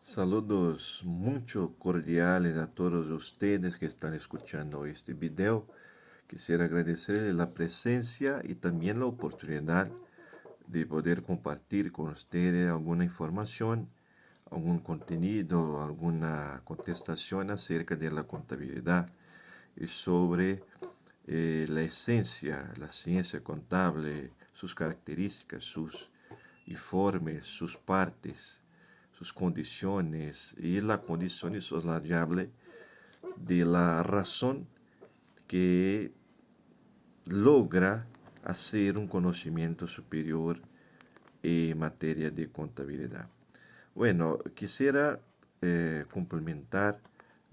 Saludos mucho cordiales a todos ustedes que están escuchando este video. Quisiera agradecerles la presencia y también la oportunidad de poder compartir con ustedes alguna información, algún contenido, alguna contestación acerca de la contabilidad y sobre la esencia, la ciencia contable, sus características, sus informes, sus partes, sus condiciones y la condición insoslayable de la razón que logra hacer un conocimiento superior en materia de contabilidad. Bueno, quisiera complementar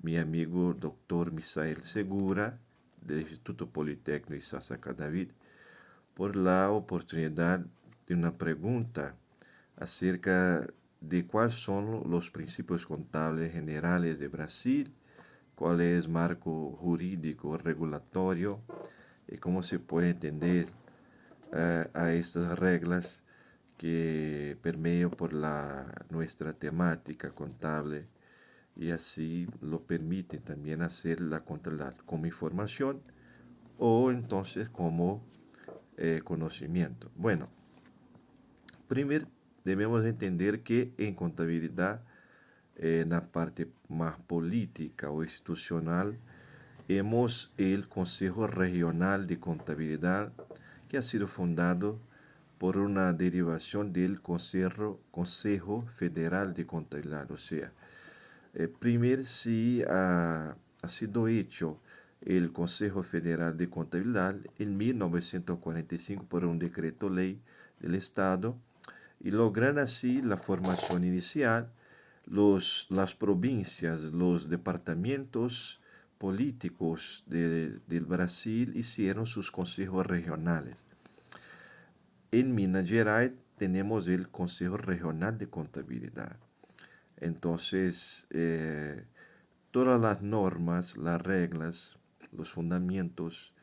mi amigo doctor Misael Segura del Instituto Politécnico Isasa David por la oportunidad de una pregunta acerca de cuáles son los principios contables generales de Brasil, cuál es el marco jurídico regulatorio y cómo se puede entender a estas reglas que permean por nuestra temática contable y así lo permiten también hacer la contabilidad como información o entonces como conocimiento. Bueno, primero debemos entender que en contabilidad, en la parte más política o institucional, hemos el Consejo Regional de Contabilidad, que ha sido fundado por una derivación del Consejo Federal de Contabilidad. O sea, primero sí ha sido hecho el Consejo Federal de Contabilidad en 1945 por un decreto ley del Estado y logran así la formación inicial. Las provincias, los departamentos políticos del Brasil hicieron sus consejos regionales. En Minas Gerais tenemos el Consejo Regional de Contabilidad. Entonces, todas las normas, las reglas, los fundamentos,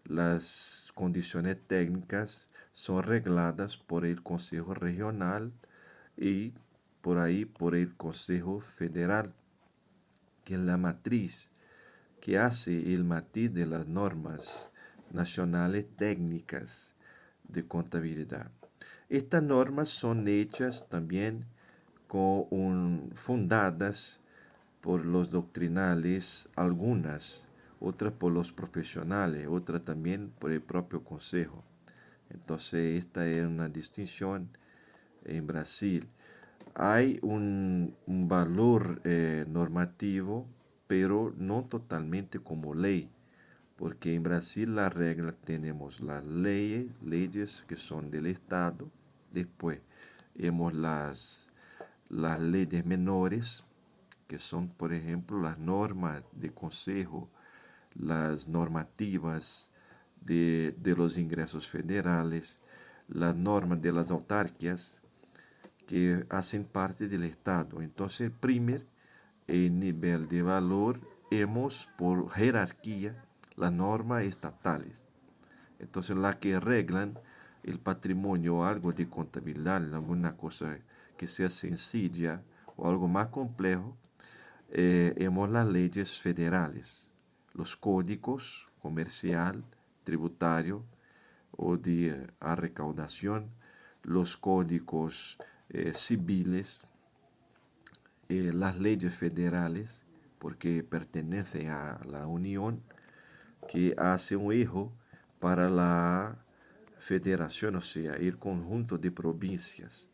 las condiciones técnicas son regladas por el Consejo Regional y por ahí por el Consejo Federal, que es la matriz que hace el matiz de las normas nacionales técnicas de contabilidad. Estas normas son hechas también fundadas por los doctrinales, algunas, otras por los profesionales, otras también por el propio consejo. Entonces, esta es una distinción en Brasil. Hay un valor normativo, pero no totalmente como ley, porque en Brasil la regla tenemos las leyes que son del Estado, después tenemos las leyes menores, que son, por ejemplo, las normas de consejo, las normativas de los ingresos federales, las normas de las autarquias que hacen parte del Estado. Entonces, primero, en nivel de valor, hemos por jerarquía las normas estatales. Entonces, las que reglan el patrimonio o algo de contabilidad, alguna cosa que sea sencilla o algo más complejo, hemos las leyes federales, los códigos comercial, tributario o de recaudación, los códigos civiles, las leyes federales, porque pertenece a la Unión, que hace un hijo para la federación, o sea, el conjunto de provincias.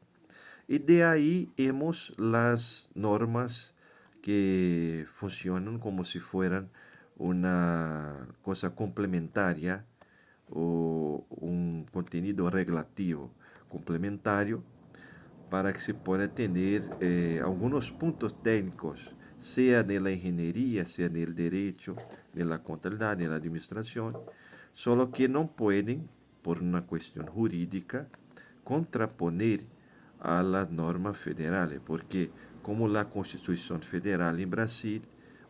Y de ahí hemos las normas que funcionan como si fueran una cosa complementaria o un contenido regulativo complementario para que se pueda tener algunos puntos técnicos, sea de la ingeniería, sea del derecho, de la contabilidad, de la administración, solo que no pueden, por una cuestión jurídica, contraponer a las normas federales, porque como la Constitución Federal en Brasil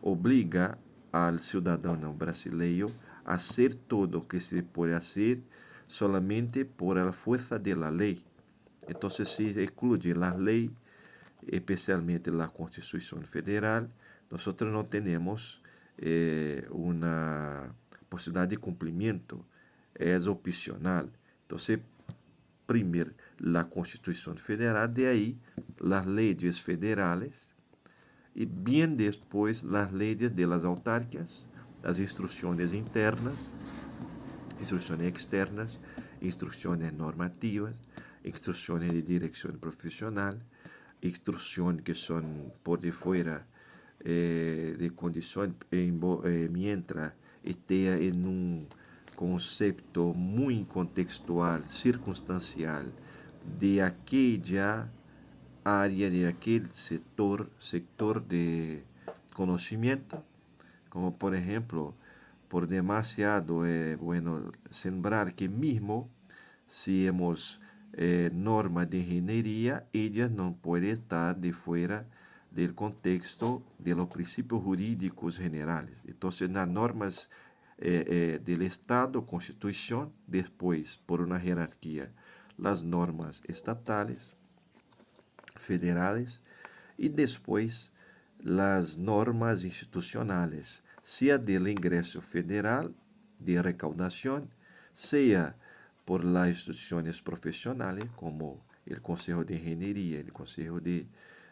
obliga al ciudadano brasileño a hacer todo lo que se puede hacer solamente por la fuerza de la ley. Entonces se excluye la ley especialmente la Constitución Federal, nosotros no tenemos una posibilidad de cumplimiento, es opcional. Entonces, primero la Constitución Federal, de ahí las leyes federales y bien después las leyes de las autarquias, las instrucciones internas, instrucciones externas, instrucciones normativas, instrucciones de dirección profesional, instrucciones que son por de fuera de condición, mientras esté en un concepto muy contextual, circunstancial, de aquella área, de aquel sector de conocimiento, como por ejemplo, por demasiado bueno sembrar que mismo si hemos normas de ingeniería, ellas no pueden estar de fuera del contexto de los principios jurídicos generales. Entonces, las normas del Estado, Constitución, después, por una jerarquía, las normas estatales, federales, y después las normas institucionales, sea del ingreso federal de recaudación, sea por las instituciones profesionales como el Consejo de Ingeniería, el Consejo de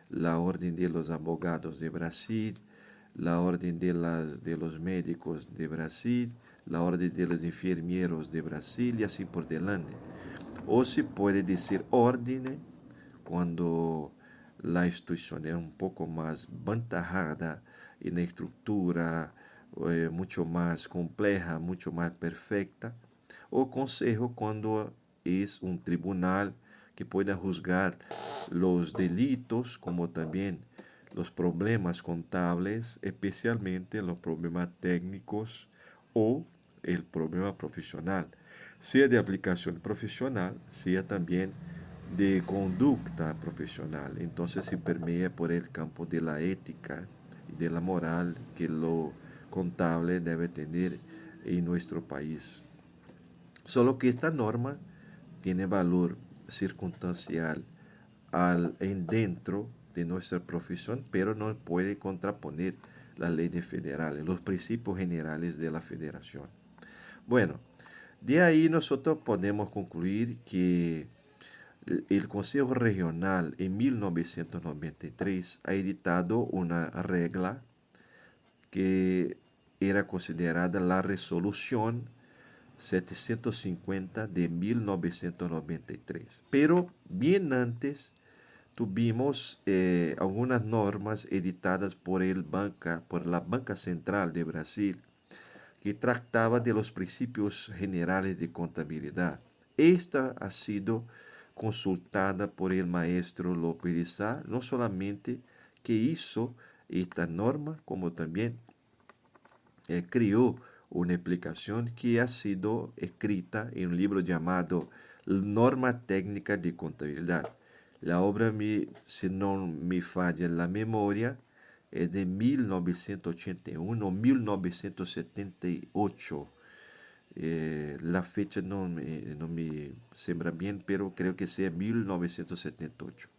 la Orden de los Abogados de Brasil, la Orden de los Médicos de Brasil, la Orden de los Enfermeros de Brasil y así por delante. O se puede decir orden cuando la institución es un poco más aventajada en la estructura, mucho más compleja, mucho más perfecta, o consejo cuando es un tribunal que pueda juzgar los delitos como también los problemas contables, especialmente los problemas técnicos o el problema profesional, sea de aplicación profesional, sea también de conducta profesional. Entonces se permea por el campo de la ética y de la moral que lo contable debe tener en nuestro país. Solo que esta norma tiene valor circunstancial en dentro de nuestra profesión, pero no puede contraponer las leyes federales, los principios generales de la federación. Bueno, de ahí nosotros podemos concluir que el Consejo Regional en 1993 ha editado una regla que era considerada la resolución 750 de 1993. Pero bien antes tuvimos algunas normas editadas por la Banca Central de Brasil que trataba de los principios generales de contabilidad. Esta ha sido consultada por el maestro López de Sá, no solamente que hizo esta norma, como también creó una explicación que ha sido escrita en un libro llamado Norma Técnica de Contabilidad. La obra, si no me falla la memoria, es de 1981 o 1978. La fecha no me sembra bien, pero creo que sea 1978.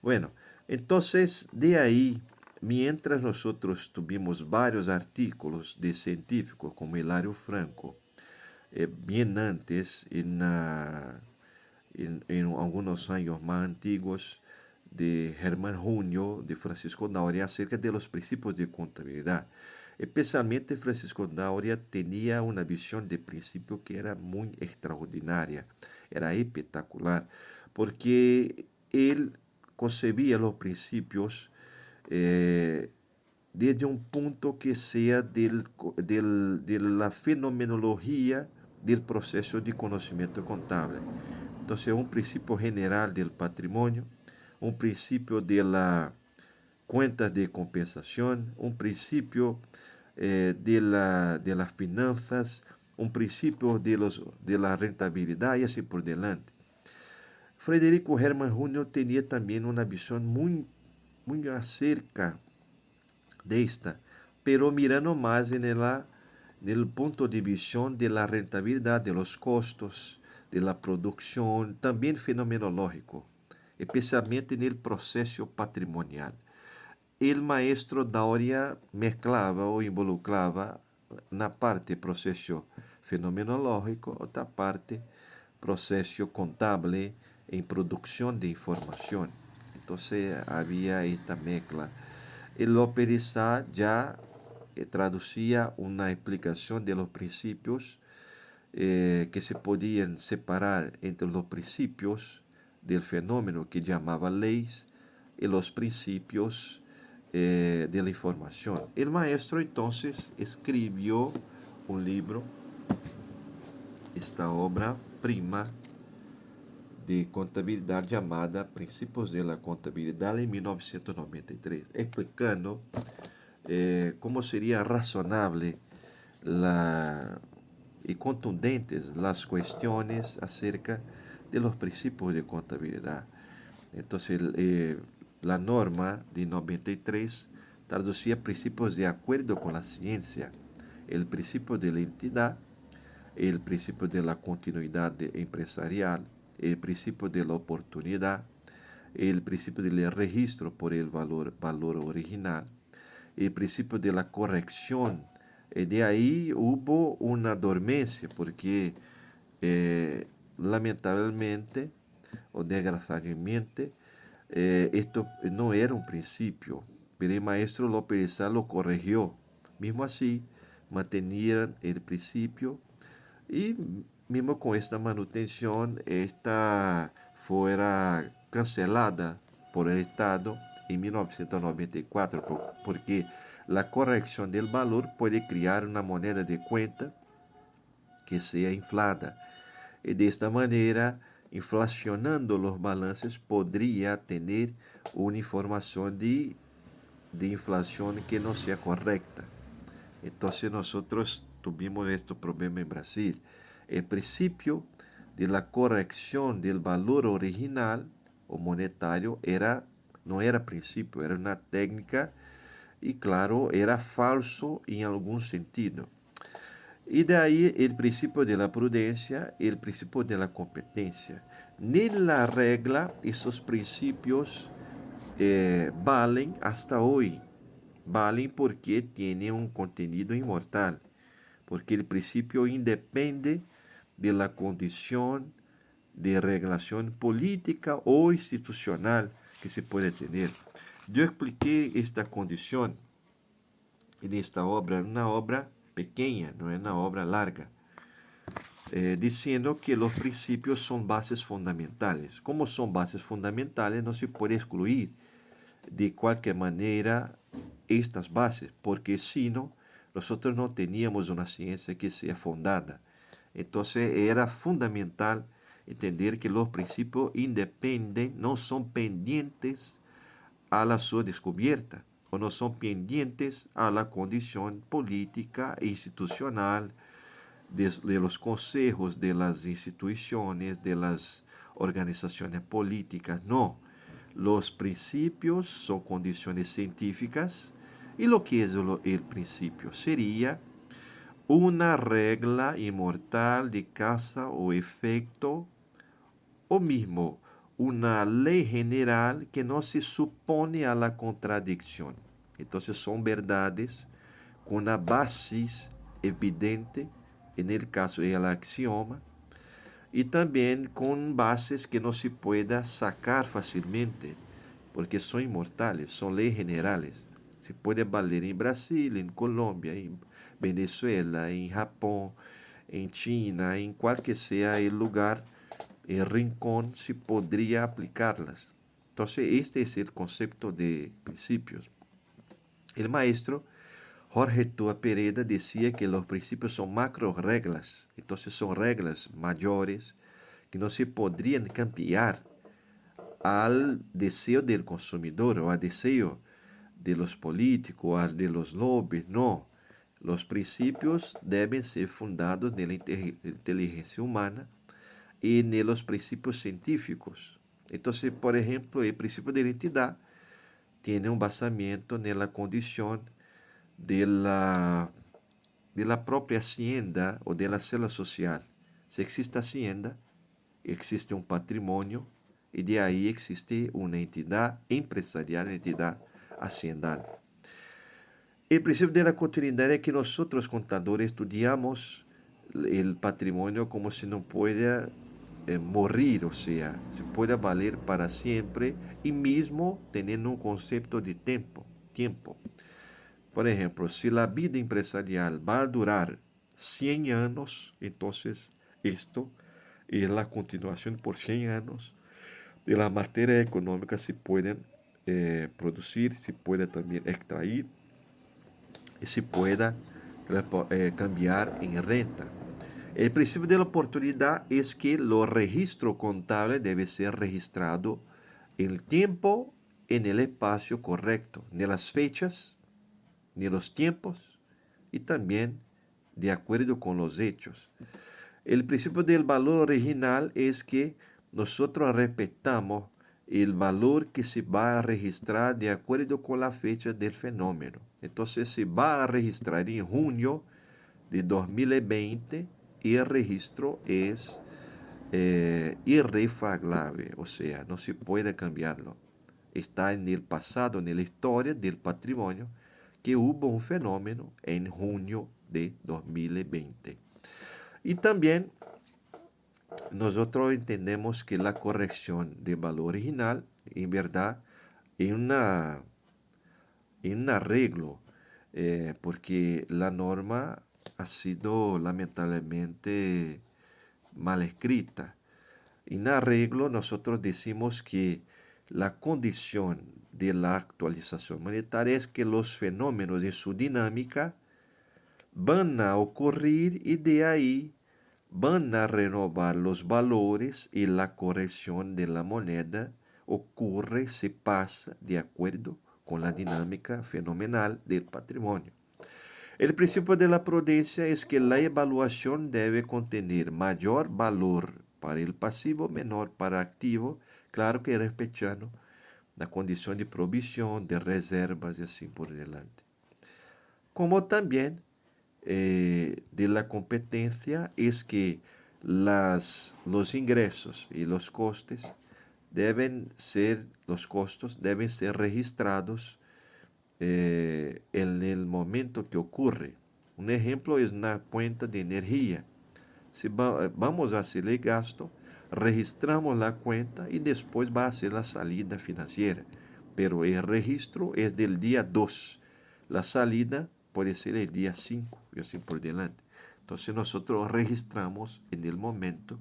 Bueno, entonces de ahí, mientras nosotros tuvimos varios artículos de científicos como Hilario Franco, bien antes, en algunos años más antiguos, de Germán Junio, de Francisco Dauria, acerca de los principios de contabilidad. Especialmente Francisco Dauria tenía una visión de principio que era muy extraordinaria, era espectacular, porque él concebía los principios desde un punto que sea de la fenomenología del proceso de conocimiento contable. Entonces, un principio general del patrimonio, un principio de la cuentas de compensación, un principio de las finanzas, un principio de la rentabilidad y así por delante. Frederico Hermann Jr. tenía también una visión muy acerca de esta, pero mirando más en el punto de visión de la rentabilidad, de los costos, de la producción, también fenomenológico. especialmente no processo patrimonial. O maestro Dauria mesclava ou involucrava na parte processo fenomenológico, outra parte processo contábil em produção de informação. Então havia esta mezcla. El Loperizar já traducía una explicación de los principios que se podían separar entre los principios del fenómeno que llamaba leyes y los principios de la información. El maestro entonces escribió un libro, esta obra prima de contabilidade llamada Princípios de la Contabilidade em 1993, explicando como seria razonável e contundentes as questões acerca de los princípios de contabilidade. Então, a norma de 93 traducia princípios de acordo com a ciência, o princípio de la entidade, o princípio de la continuidade empresarial, o princípio de la oportunidade, o princípio del registro por el valor original, o princípio de la corrección. De aí hubo uma dormência, porque lamentavelmente ou desgraciadamente esto não era um princípio, pero el maestro López Sá lo corrigió. Mesmo assim, mantenían el princípio e mesmo com esta manutenção, esta fora cancelada por el Estado em 1994, porque a correção do valor pode criar uma moneda de conta que seja inflada. E desta maneira, inflacionando os balanços, poderia ter uma informação de inflação que não seja correta. Então, nós tuvimos este problema em Brasil. O princípio de la corrección del valor original o monetario no era princípio, era uma técnica e, claro, era falso em algum sentido. E daí o princípio de la prudência e o princípio de la competência. Nella regla, esses princípios valen hasta hoje. Valen porque têm um contenido imortal. Porque o princípio independe de la condición de relación política o institucional que se puede tener. Yo expliqué esta condición en esta obra, una obra pequeña, no es una obra larga, diciendo que los principios son bases fundamentales. Como son bases fundamentales, no se puede excluir de cualquier manera estas bases, porque si no, nosotros no teníamos una ciencia que sea fundada. Entonces era fundamental entender que los principios independen, no son pendientes a la su descubierta, o no son pendientes a la condición política e institucional de los consejos, de las instituciones, de las organizaciones políticas. No, los principios son condiciones científicas y lo que es el principio sería una regla inmortal de causa o efecto, o mismo una ley general que no se supone a la contradicción. Entonces son verdades con una base evidente, en el caso del axioma, y también con bases que no se pueda sacar fácilmente, porque son inmortales, son leyes generales. Se puede valer en Brasil, en Colombia, en Venezuela, en Japón, en China, en cual que sea el lugar, el rincón, se podría aplicarlas. Entonces, este es el concepto de principios. El maestro Jorge Tua Pereda decía que los principios son macro reglas, entonces son reglas mayores que no se podrían cambiar al deseo del consumidor o al deseo de los políticos, o de los lobbies, no. Los principios deben ser fundados en la inteligencia humana y en los principios científicos. Entonces, por ejemplo, el principio de la entidad tiene un basamento en la condición de la propia hacienda o de la célula social. Si existe hacienda, existe un patrimonio y de ahí existe una entidad empresarial, una entidad haciendal. El principio de la continuidad es que nosotros contadores estudiamos el patrimonio como si no pueda morir, o sea, se pueda valer para siempre y mismo teniendo un concepto de tiempo. Por ejemplo, si la vida empresarial va a durar 100 años, entonces esto es la continuación por 100 años de la materia económica se pueden producir, se puede también extraer y se pueda cambiar en renta. El principio de la oportunidad es que el registro contable debe ser registrado en el tiempo, en el espacio correcto, en las fechas, en los tiempos y también de acuerdo con los hechos. El principio del valor original es que nosotros respetamos el valor que se va a registrar de acuerdo con la fecha del fenómeno. Entonces se va a registrar en junio de 2020 y el registro es irrefragable, o sea, no se puede cambiarlo. Está en el pasado, en la historia del patrimonio, que hubo un fenómeno en junio de 2020. Y también nosotros entendemos que la corrección de valor original, en verdad, es un arreglo, porque la norma ha sido lamentablemente mal escrita. En arreglo, nosotros decimos que la condición de la actualización monetaria es que los fenómenos en su dinámica van a ocurrir y de ahí van a renovar los valores y la corrección de la moneda ocurre, se pasa de acuerdo con la dinámica fenomenal del patrimonio. El principio de la prudencia es que la evaluación debe contener mayor valor para el pasivo, menor para activo, claro que respetando la condición de provisión, de reservas y así por delante. Como también de la competencia es que los ingresos y los costes los costos deben ser registrados en el momento que ocurre. Un ejemplo es una cuenta de energía. Si vamos a hacer el gasto, registramos la cuenta y después va a ser la salida financiera. Pero el registro es del día 2. La salida puede ser el día 5 y así por delante. Entonces nosotros registramos en el momento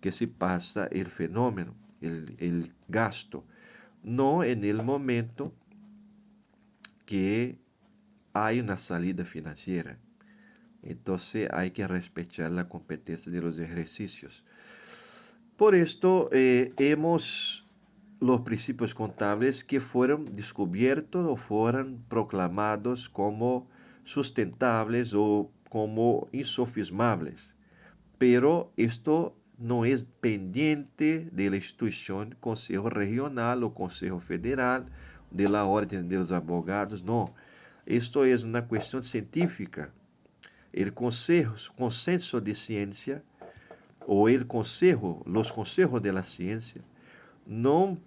que se pasa el fenómeno, el gasto, no en el momento que hay una salida financiera. Entonces hay que respetar la competencia de los ejercicios. Por esto hemos los principios contables que fueron descubiertos o fueron proclamados como sustentables o como insofismables. Pero esto no es pendiente de la institución Consejo Regional o Consejo Federal, de la Orden de los Abogados, no. Esto es una cuestión científica. El consenso de ciencia o los consejos de la ciencia no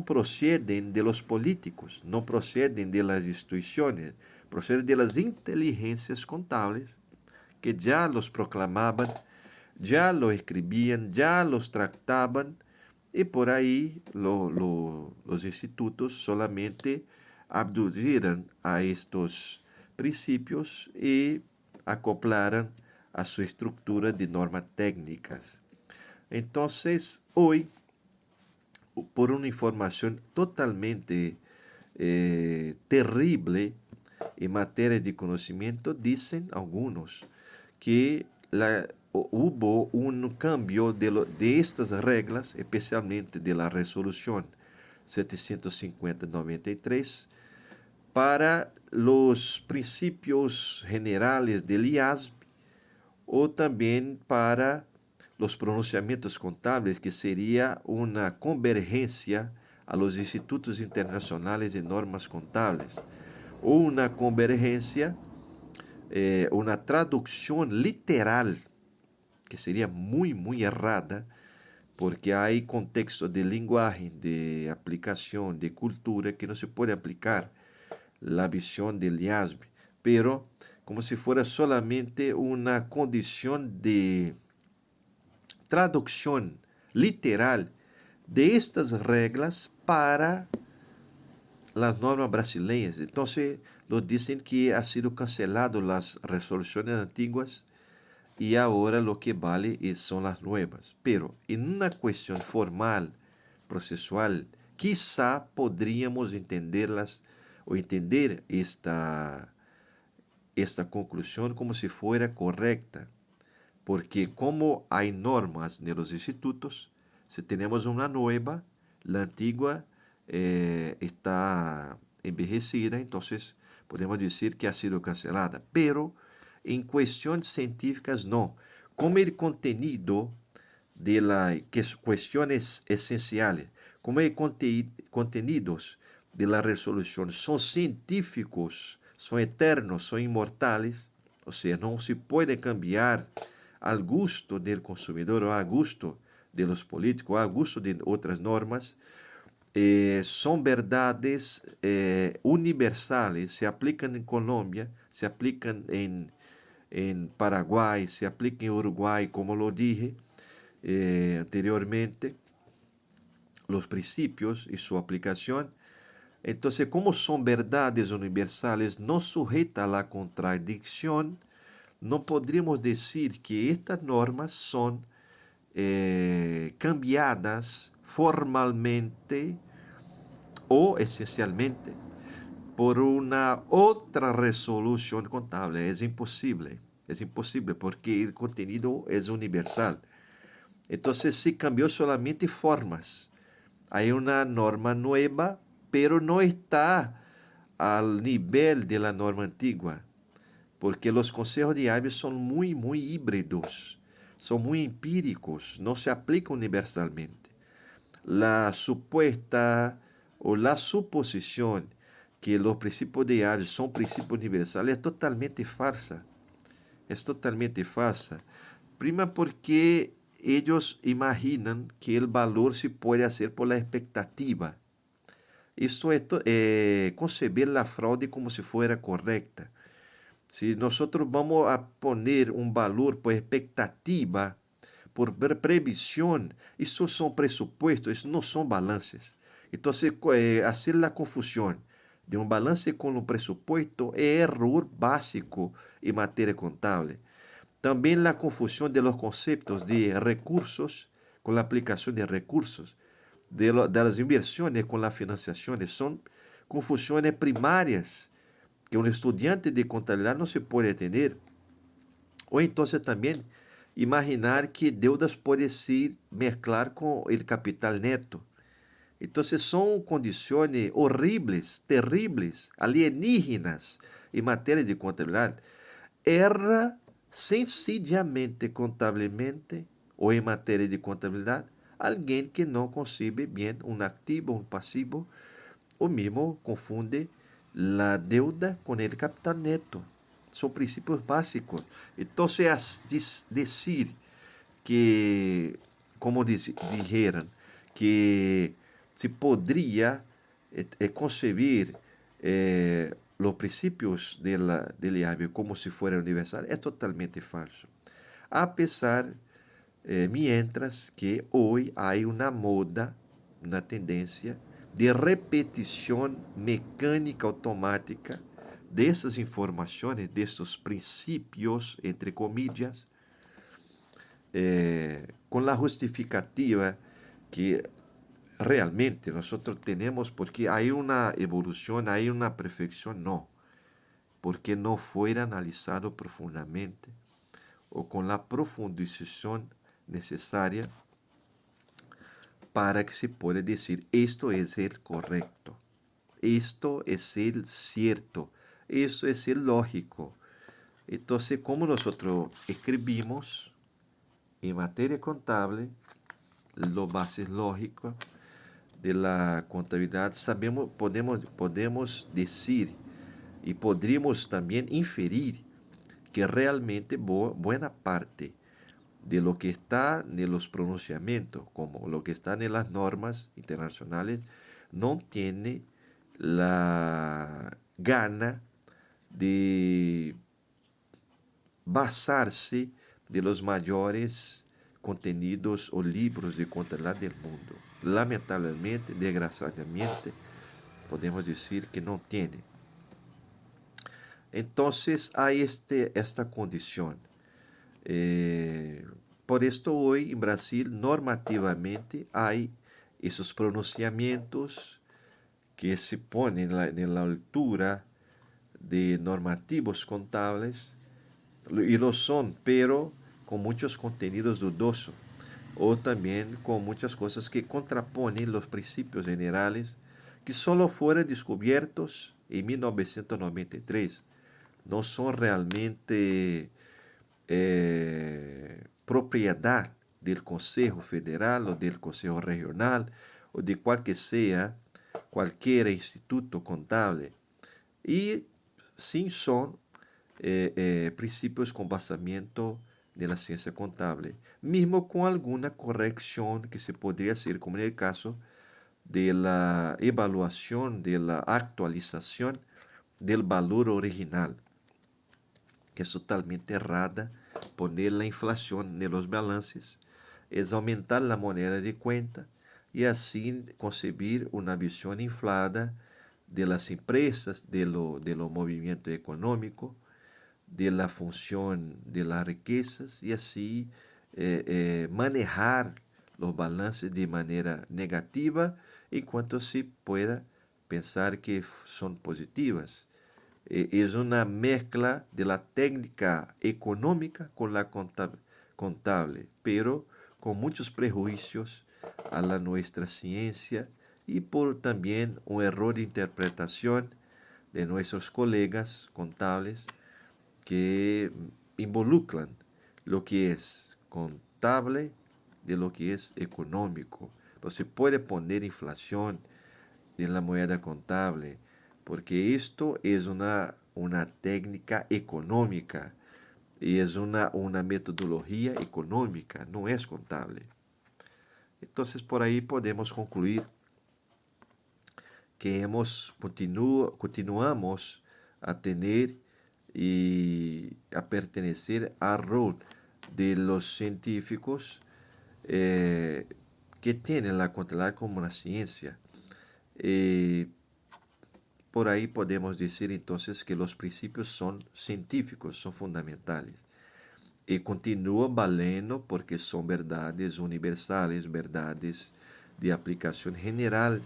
proceden de los políticos, no proceden de las instituciones, proceden de las inteligencias contables que ya los proclamaban, ya lo escribían, ya los trataban y por ahí los institutos solamente abdujeron a estos principios y acoplaron a su estructura de normas técnicas. Entonces, hoy, por una información totalmente terrible en materia de conocimiento, dicen algunos que hubo un cambio de estas reglas, especialmente de la resolución 750-93, para los principios generales del IASB o también para los pronunciamientos contables, que sería una convergencia a los institutos internacionales de normas contables, o una convergencia, una traducción literal, que sería muy, muy errada, porque hay contextos de lenguaje, de aplicación, de cultura que no se puede aplicar la visión del IASB, pero como si fuera solamente una condición de traducción literal de estas reglas para las normas brasileñas. Entonces, lo dicen que ha sido cancelado las resoluciones antiguas y ahora lo que vale son las nuevas. Pero en una cuestión formal, procesual, quizá podríamos entenderlas o entender esta conclusión como si fuera correcta, porque como hay normas en los institutos, si tenemos una nueva, la antigua está envejecida, entonces podemos decir que ha sido cancelada. Pero en cuestiones científicas no. Como el contenido de las cuestiones esenciales, como el contenidos de la resolución son científicos, son eternos, son inmortales, o sea, no se puede cambiar al gusto del consumidor o a gusto de los políticos, a gusto de otras normas, son verdades universales, se aplican en Colombia, se aplican en Paraguay, se aplican en Uruguay, como lo dije anteriormente, los principios y su aplicación. Entonces, como son verdades universales, no sujeta a la contradicción, no podríamos decir que estas normas son cambiadas formalmente o esencialmente por una otra resolución contable. Es imposible porque el contenido es universal. Entonces se cambió solamente formas. Hay una norma nueva, pero no está al nivel de la norma antigua, porque los consejos de IAB son muy híbridos, son muy empíricos, no se aplican universalmente. La supuesta o la suposición que los principios de IAB son principios universales es totalmente falsa. Es totalmente falsa. Prima porque ellos imaginan que el valor se puede hacer por la expectativa. Esto es concebir la fraude como si fuera correcta. Si nosotros vamos a poner un valor por expectativa, por previsión, eso son presupuestos, eso no son balances. Entonces, hacer la confusión de un balance con un presupuesto es error básico en materia contable. También la confusión de los conceptos de recursos con la aplicación de recursos, de las inversiones con las financiaciones, son confusiones primarias que un estudiante de contabilidad no se puede tener. O entonces también imaginar que deudas pueden ser mezclar con el capital neto. Entonces son condiciones horribles, terribles, alienígenas en materia de contabilidad. Erra sencillamente contablemente o en materia de contabilidad alguien que no concibe bien un activo, un pasivo, o mismo confunde la deuda con el capital neto. Son principios básicos. Entonces, decir que, como dijeron, que se podría concebir los principios del IAB como si fuera universal es totalmente falso. A pesar, mientras que hoy hay una moda, una tendencia de repetición mecánica automática de essas informações, desses princípios, entre comillas, com a justificativa que realmente nós temos, porque há uma evolução, há uma perfeição, não, porque não foi analisado profundamente ou com a profundização necessária para que se pueda dizer isto é o correto, isto é o certo, isto é o lógico. Então, como nós escrevimos em matéria contábil, as bases lógicas de la contabilidade, sabemos, podemos dizer e poderíamos também inferir que realmente boa parte de lo que está en los pronunciamientos, como lo que está en las normas internacionales, no tiene la gana de basarse de los mayores contenidos o libros de contabilidad del mundo. Lamentablemente, desgraciadamente, podemos decir que no tiene. Entonces hay esta condición. Por esto hoy en Brasil normativamente hay esos pronunciamientos que se ponen en la altura de normativos contables y lo son, pero con muchos contenidos dudosos o también con muchas cosas que contraponen los principios generales que solo fueron descubiertos en 1993. No son realmente propiedad del Consejo Federal o del Consejo Regional o de cualquier instituto contable. Y sí son principios con basamento de la ciencia contable, mismo con alguna corrección que se podría hacer, como en el caso de la evaluación, de la actualización del valor original, que es totalmente errada. Poner la inflación en los balances es aumentar la moneda de cuenta y así concebir una visión inflada de las empresas, de lo movimiento económico, de la función de las riquezas y así manejar los balances de manera negativa en cuanto se pueda pensar que son positivas. Es una mezcla de la técnica económica con la contable, pero con muchos prejuicios a la nuestra ciencia y por también un error de interpretación de nuestros colegas contables que involucran lo que es contable de lo que es económico. No se puede poner inflación en la moneda contable, porque esto es una técnica económica y es una metodología económica, no es contable. Entonces, por ahí podemos concluir que continuamos a tener y a pertenecer al rol de los científicos que tienen la contabilidad como una ciencia. Eh, por ahí podemos decir entonces que los principios son científicos, son fundamentales. Y continúan valendo porque son verdades universales, verdades de aplicación general,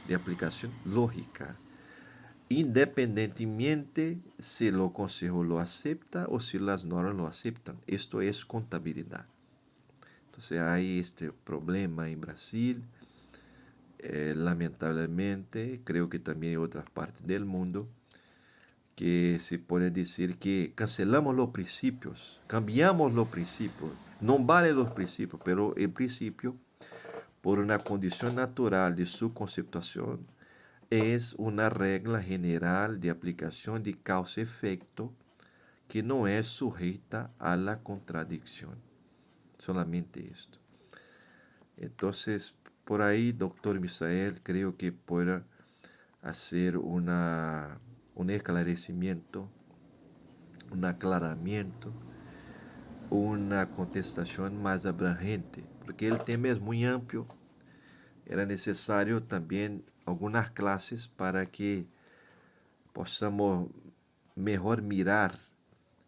de aplicación lógica, independientemente si el consejo lo acepta o si las normas lo aceptan. Esto es contabilidad. Entonces hay este problema en Brasil, lamentablemente, creo que también en otras partes del mundo, que se puede decir que cancelamos los principios, cambiamos los principios, no vale los principios, pero el principio, por una condición natural de su conceptuación, es una regla general de aplicación de causa-efecto que no es sujeta a la contradicción. Solamente esto. Entonces, por ahí, doctor Misael, creo que pueda hacer un esclarecimiento, un aclaramiento, una contestación más abrangente, porque el tema es muy amplio. Era necesario también algunas clases para que possamos mejor mirar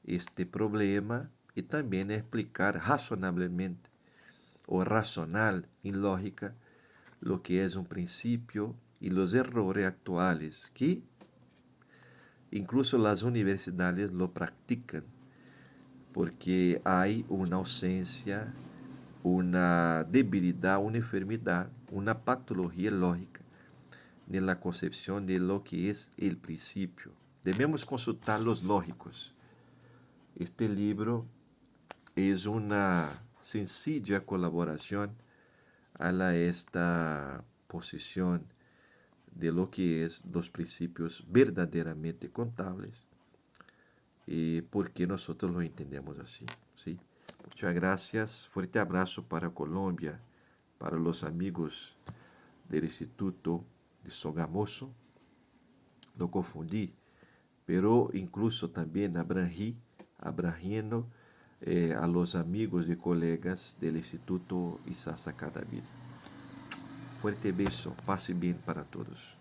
este problema y también explicar razonablemente o racional en lógica lo que es un principio y los errores actuales que incluso las universidades lo practican porque hay una ausencia, una debilidad, una enfermedad, una patología lógica en la concepción de lo que es el principio. Debemos consultar los lógicos. Este libro es una sencilla colaboración a esta posición de lo que es los principios verdaderamente contables y por qué nosotros lo entendemos así, ¿sí? Muchas gracias. Fuerte abrazo para Colombia, para los amigos del Instituto de Sogamoso. No confundí, pero incluso también abrangiendo a los amigos y colegas del Instituto Isasa Cadavil. Fuerte beso, pase bien para todos.